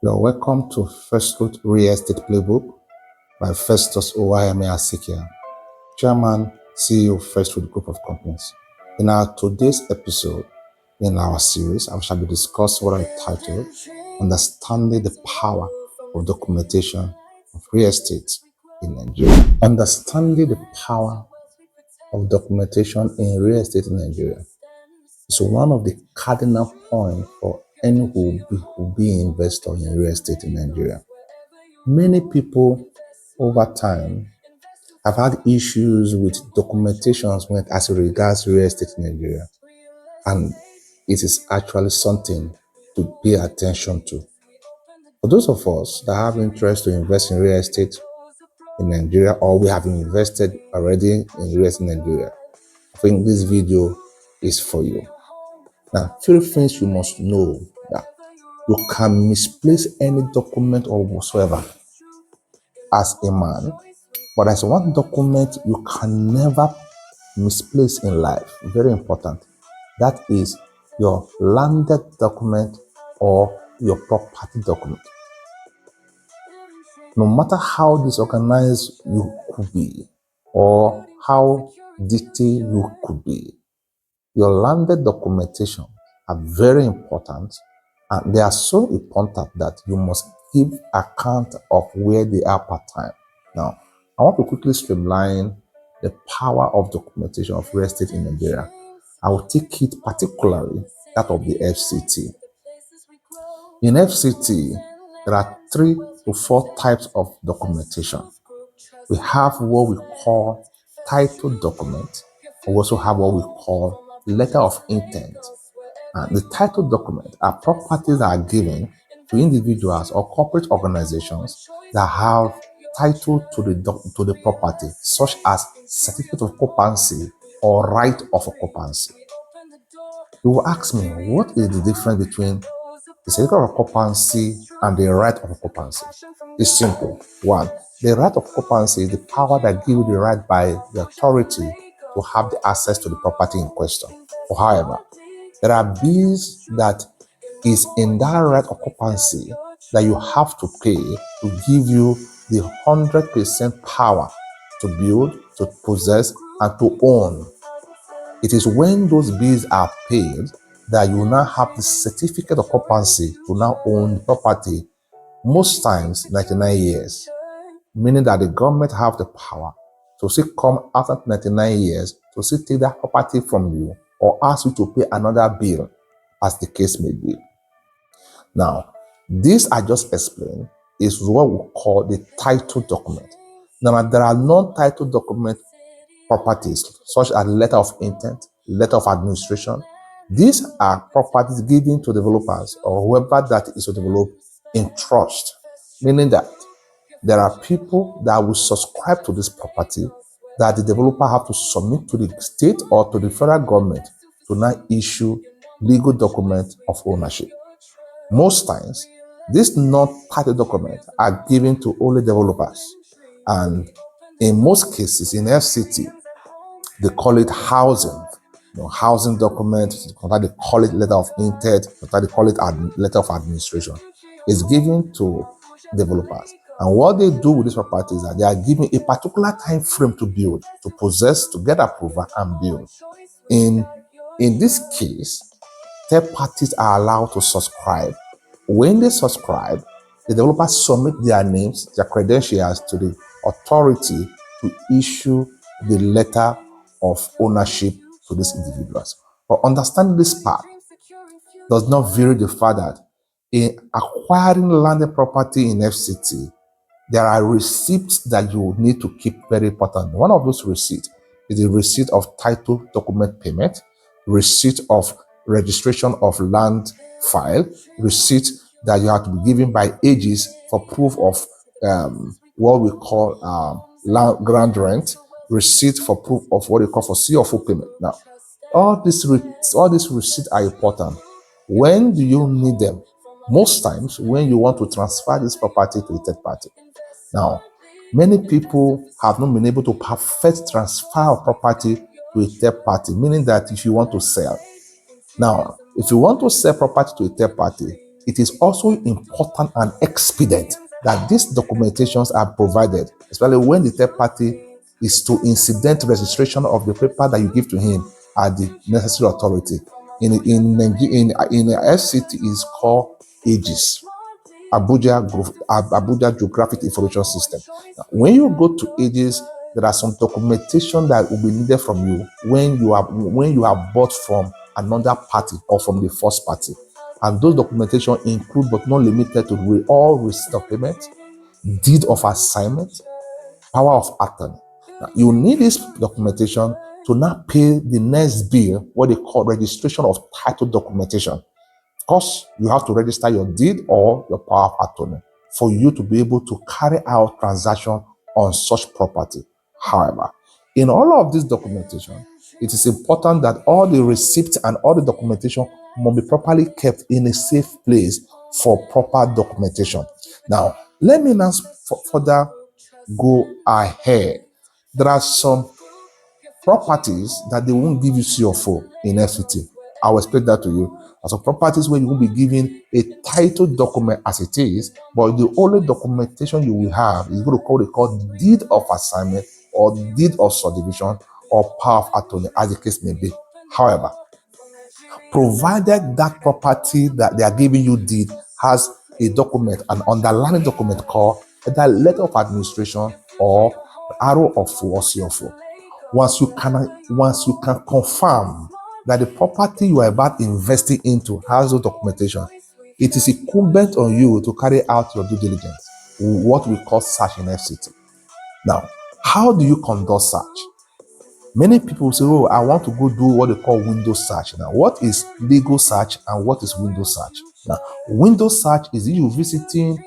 You're welcome to Festrut Real Estate Playbook by Festus Owayemi, Chairman, CEO of Festrut Group of Companies. In our today's episode in our series, I shall be discussing what I titled Understanding the Power of Documentation of Real Estate in Nigeria. Understanding the power of documentation in real estate in Nigeria is one of the cardinal points for any who will be investor in real estate in Nigeria. Many people over time have had issues with documentations as regards real estate in Nigeria, and it is actually something to pay attention to. For those of us that have interest to invest in real estate in Nigeria, or we have invested already in real estate in Nigeria, I think this video is for you. Now, few things you must know: that you can misplace any document or whatsoever as a man, but there's one document you can never misplace in life. Very important. That is your landed document or your property document. No matter how disorganized you could be or how detailed you could be, your landed documentation are very important, and they are so important that you must give account of where they are per time. Now, I want to quickly streamline the power of documentation of real estate in Nigeria. I will take it particularly that of the FCT. In FCT, there are 3 to 4 types of documentation. We have what we call title document. We also have what we call letter of intent. And the title document are properties that are given to individuals or corporate organizations that have title to the property, such as certificate of occupancy or right of occupancy. You will ask me, what is the difference between the certificate of occupancy and the right of occupancy? It's simple. 1, the right of occupancy is the power that gives you the right by the authority to have the access to the property in question. However, there are bills that is in that right of occupancy that you have to pay to give you the 100% power to build, to possess, and to own. It is when those bills are paid that you now have the certificate of occupancy to now own the property, most times 99 years, meaning that the government have the power to still come after 99 years to still take that property from you or ask you to pay another bill, as the case may be. Now, this I just explained is what we call the title document. Now, there are non-title document properties, such as letter of intent, letter of administration. These are properties given to developers or whoever that is to develop in trust, meaning that there are people that will subscribe to this property that the developer have to submit to the state or to the federal government to now issue legal document of ownership. Most times, these non-title documents are given to only developers, and in most cases in FCT, they call it housing. Housing document, sometimes they call it letter of intent, sometimes they call it letter of administration. It's given to developers. And what they do with these properties is that they are given a particular time frame to build, to possess, to get approval and build. In this case, third parties are allowed to subscribe. When they subscribe, the developers submit their names, their credentials to the authority to issue the letter of ownership to these individuals. But understanding this part does not vary the fact that in acquiring landed property in FCT, there are receipts that you need to keep very important. One of those receipts is the receipt of title document payment, receipt of registration of land file, receipt that you have to be given by ages for proof of what we call land ground rent, receipt for proof of what we call for CFO payment. Now, all these receipts are important. When do you need them? Most times when you want to transfer this property to a third party. Now, many people have not been able to perfect transfer of property to a third party, meaning that if you want to sell. Now, if you want to sell property to a third party, it is also important and expedient that these documentations are provided, especially when the third party is to incident registration of the paper that you give to him at the necessary authority. In FCT is called AGIS, Abuja Geographic Information System. Now, when you go to AGIS, there are some documentation that will be needed from you when you are bought from another party or from the first party. And those documentation include but not limited to all receipt of payment, deed of assignment, power of attorney. Now, you need this documentation to now pay the next bill, what they call registration of title documentation. Of course, you have to register your deed or your power of attorney for you to be able to carry out transaction on such property. However, in all of this documentation, it is important that all the receipts and all the documentation must be properly kept in a safe place for proper documentation. Now, let me now further go ahead. There are some properties that they won't give you CFO in FCT. I'll explain that to you. There are some properties where you won't be given a title document as it is, but the only documentation you will have is going to call deed of assignment or deed of subdivision or power of attorney, as the case may be. However, provided that property that they are giving you deed has a document, an underlying document called either letter of administration or arrow of or CFO. Once you can confirm that the property you are about investing into has no documentation, it is incumbent on you to carry out your due diligence, what we call search in FCT. Now, how do you conduct search? Many people say, oh, I want to go do what they call window search. Now, what is legal search and what is window search? Now, window search is you visiting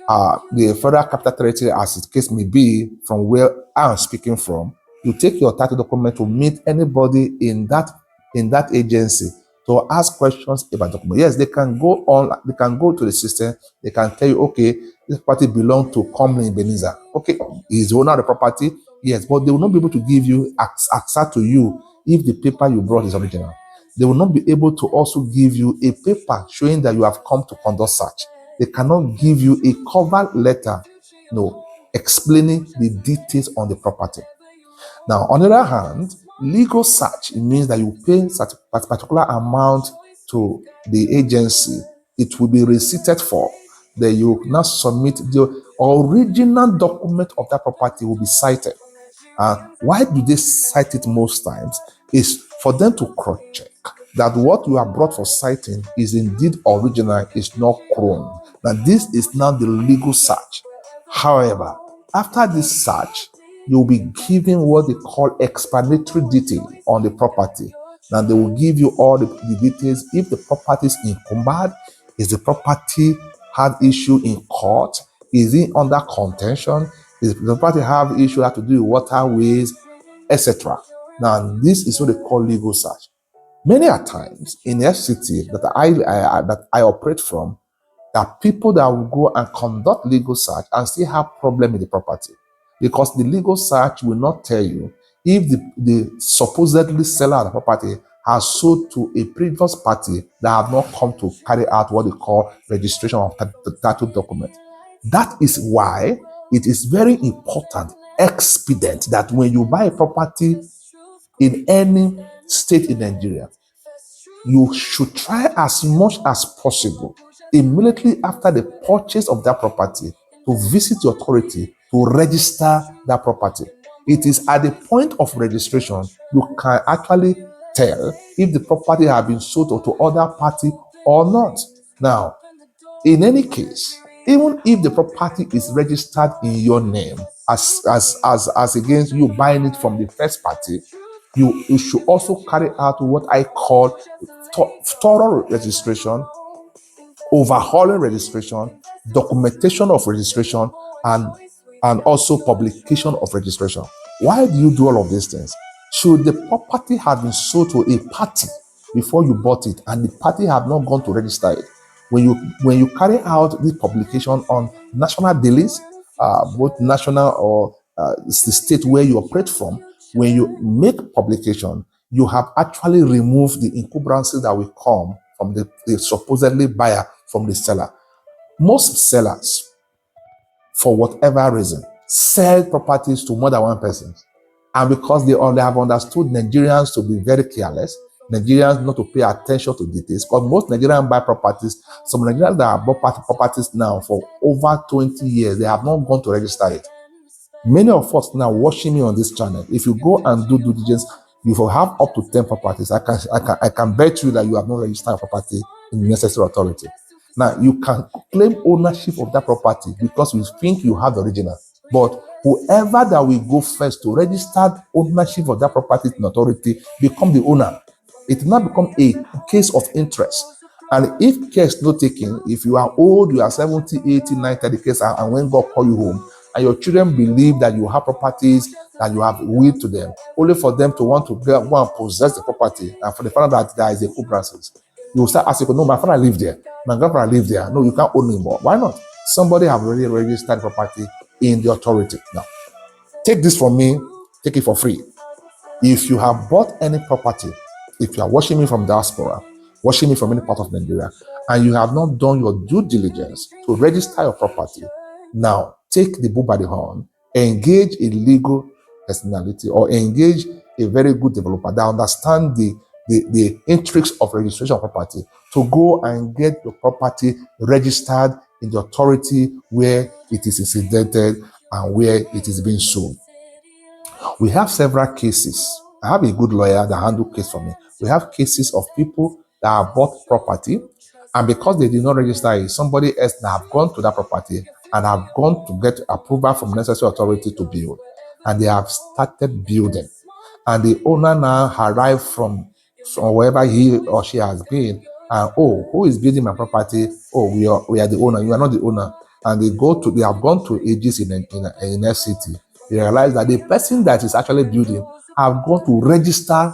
the Federal Capital Territory, as the case may be, from where I'm speaking from. You take your title document to meet anybody in that agency to ask questions about document. Yes, they can go to the system, they can tell you, okay, this property belongs to Comlin Ebenezer. Okay, he's the owner of the property, yes, but they will not be able to give you access to you if the paper you brought is original. They will not be able to also give you a paper showing that you have come to conduct search. They cannot give you a cover letter, explaining the details on the property. Now, on the other hand, legal search, it means that you pay a particular amount to the agency. It will be receipted for. Then you now submit the original document of that property will be cited. Why do they cite it most times? Is for them to cross-check that what you have brought for citing is indeed original, is not clone. Now, this is now the legal search. However, after this search, you'll be given what they call explanatory detail on the property. Now, they will give you all the details. If the property is encumbered, is the property had issue in court? Is it under contention? Is the property have issue that to do with waterways, etc.? Now, this is what they call legal search. Many a times in FCT that I operate from, there are people that will go and conduct legal search and still have problem in the property, because the legal search will not tell you if the supposedly seller of the property has sold to a previous party that have not come to carry out what they call registration of the title document. That is why it is very important, expedient, that when you buy a property in any state in Nigeria, you should try as much as possible immediately after the purchase of that property to visit the authority to register that property. It is at the point of registration you can actually tell if the property has been sold to other party or not. Now, in any case, even if the property is registered in your name as against you buying it from the first party, you should also carry out what I call thorough registration, overhauling registration, documentation of registration, and also publication of registration. Why do you do all of these things? Should the property have been sold to a party before you bought it and the party have not gone to register it, when you carry out this publication on national dailies, both national or the state where you operate from, when you make publication, you have actually removed the encumbrances that will come from the supposedly buyer, from the seller. Most sellers, for whatever reason, sell properties to more than one person. And because they only have understood Nigerians to be very careless, Nigerians not to pay attention to details, because most Nigerians buy properties. Some Nigerians that have bought properties now for over 20 years, they have not gone to register it. Many of us now watching me on this channel, if you go and do due diligence, you will have up to 10 properties. I can bet you that you have not registered a property in the necessary authority. Now, you can claim ownership of that property because you think you have the original. But whoever that will go first to register ownership of that property in authority become the owner. It will not become a case of interest. And if care is not taken, if you are old, you are 70, 80, 90, the case, and when God call you home, and your children believe that you have properties, that you have will to them, only for them to want to go and possess the property, and for the fact that there is a co-process, you will start asking, no, my father lived there, my grandfather lived there. No, you can't own anymore. Why not? Somebody have already registered property in the authority. Now, take this from me, take it for free. If you have bought any property, if you are watching me from diaspora, watching me from any part of Nigeria, and you have not done your due diligence to register your property, now take the bull by the horn, engage a legal personality or engage a very good developer that understands the intrigues of registration of property to go and get your property registered in the authority where it is incidented and where it is being sold. We have several cases. I have a good lawyer that handle case for me. We have cases of people that have bought property, and because they did not register it, somebody else that have gone to that property and have gone to get approval from necessary authority to build, and they have started building. And the owner now arrived from wherever he or she has been, and who is building my property? We are the owner. You are not the owner. And they have gone to ages in a city. They realize that the person that is actually building have gone to register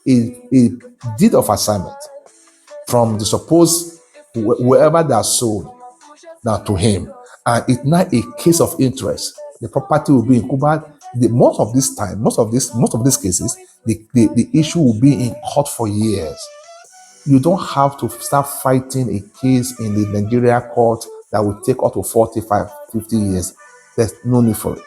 a deed of assignment from the supposed wherever they are sold now to him, and it's not a case of interest. The property will be in Cuba. Most of these cases, the issue will be in court for years. You don't have to start fighting a case in the Nigeria court that will take up to 45, 50 years. There's no need for it.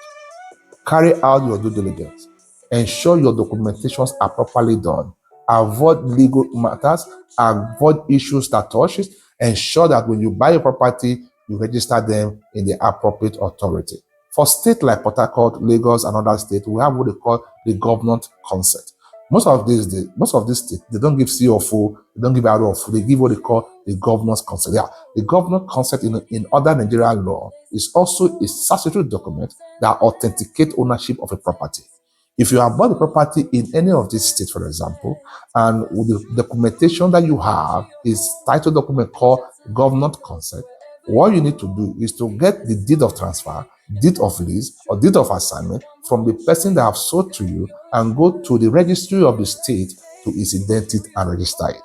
Carry out your due diligence. Ensure your documentations are properly done. Avoid legal matters. Avoid issues that touches. Ensure that when you buy a property, you register them in the appropriate authority. For states like Port Harcourt, Lagos, and other states, we have what they call the government consent. Most of these states, they don't give CFO, they don't give ROF, they give what they call the governor's consent. Yeah, the governor's consent in other Nigerian law is also a statutory document that authenticates ownership of a property. If you have bought the property in any of these states, for example, and the documentation that you have is title document called government consent, what you need to do is to get the deed of transfer, deed of lease, or deed of assignment from the person that have sold to you and go to the registry of the state to incident it and register it.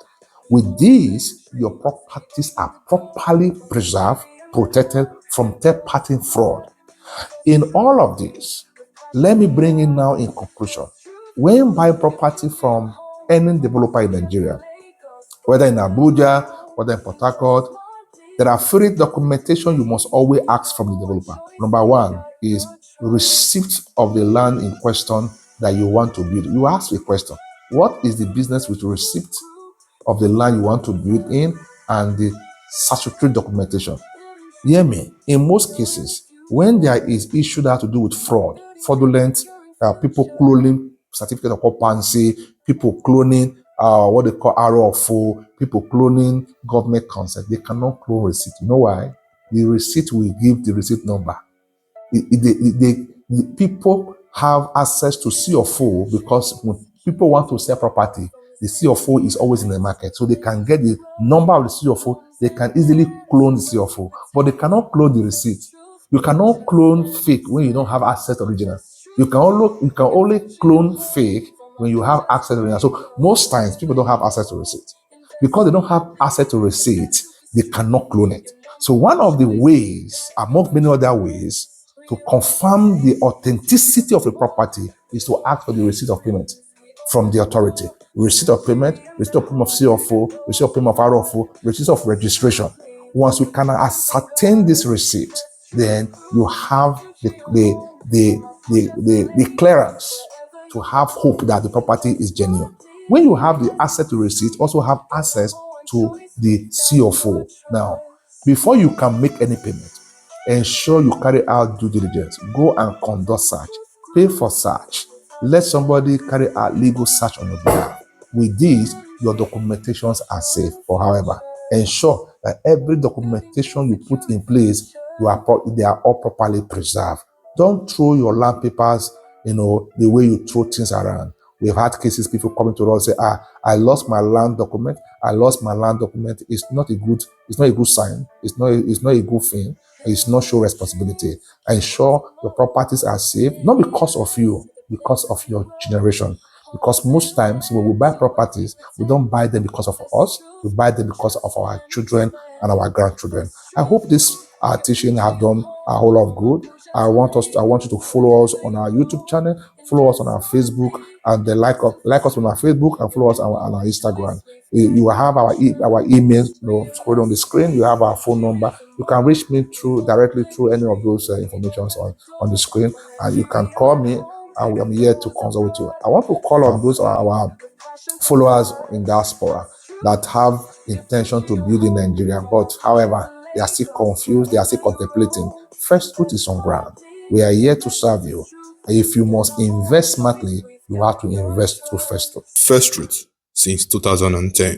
With this, your properties are properly preserved, protected from third-party fraud. In all of this, let me bring in now in conclusion. When you buy property from any developer in Nigeria, whether in Abuja, whether in Port Harcourt, there are three documentation you must always ask from the developer. Number one is receipt of the land in question that you want to build. You ask a question: what is the business with receipt of the land you want to build in and the statutory documentation? Hear me. In most cases, when there is issue that have to do with fraud, fraudulent, people cloning certificate of occupancy, people cloning what they call ROFO, people cloning government consent, they cannot clone receipt. You know why? The receipt will give the receipt number. The people have access to CFO because when people want to sell property, the CFO is always in the market. So they can get the number of the CFO, they can easily clone the CFO, but they cannot clone the receipt. You cannot clone fake when you don't have access to original. You can only clone fake when you have access to original. So most times people don't have access to receipt. Because they don't have access to receipt, they cannot clone it. So one of the ways, among many other ways, to confirm the authenticity of a property is to ask for the receipt of payment from the authority. receipt of payment of CFO, receipt of payment of RFO, receipt of registration. Once you can ascertain this receipt, then you have the clearance to have hope that the property is genuine. When you have the asset to receipt, also have access to the CFO. Now, before you can make any payment, ensure you carry out due diligence. Go and conduct search. Pay for search. Let somebody carry out legal search on your behalf. With this, your documentations are safe. Or however, ensure that every documentation you put in place, they are all properly preserved. Don't throw your land papers, the way you throw things around. We've had cases, people coming to us say, I lost my land document. I lost my land document. It's not a good sign. It's not a good thing. It's not show responsibility. Ensure your properties are safe, not because of you, because of your generation. Because most times when we buy properties, we don't buy them because of us. We buy them because of our children and our grandchildren. I hope this teaching have done a whole lot of good. I want you to follow us on our YouTube channel, follow us on our Facebook, and then like us on our Facebook and follow us on our Instagram. You have our email, scroll on the screen. You have our phone number. You can reach me directly through any of those informations on the screen, and you can call me. And I'm here to consult with you. I want to call on those our followers in diaspora that have intention to build in Nigeria, but however, they are still confused, they are still contemplating. Festrut is on ground. We are here to serve you. If you must invest smartly, you have to invest through Festrut. Festrut since 2010.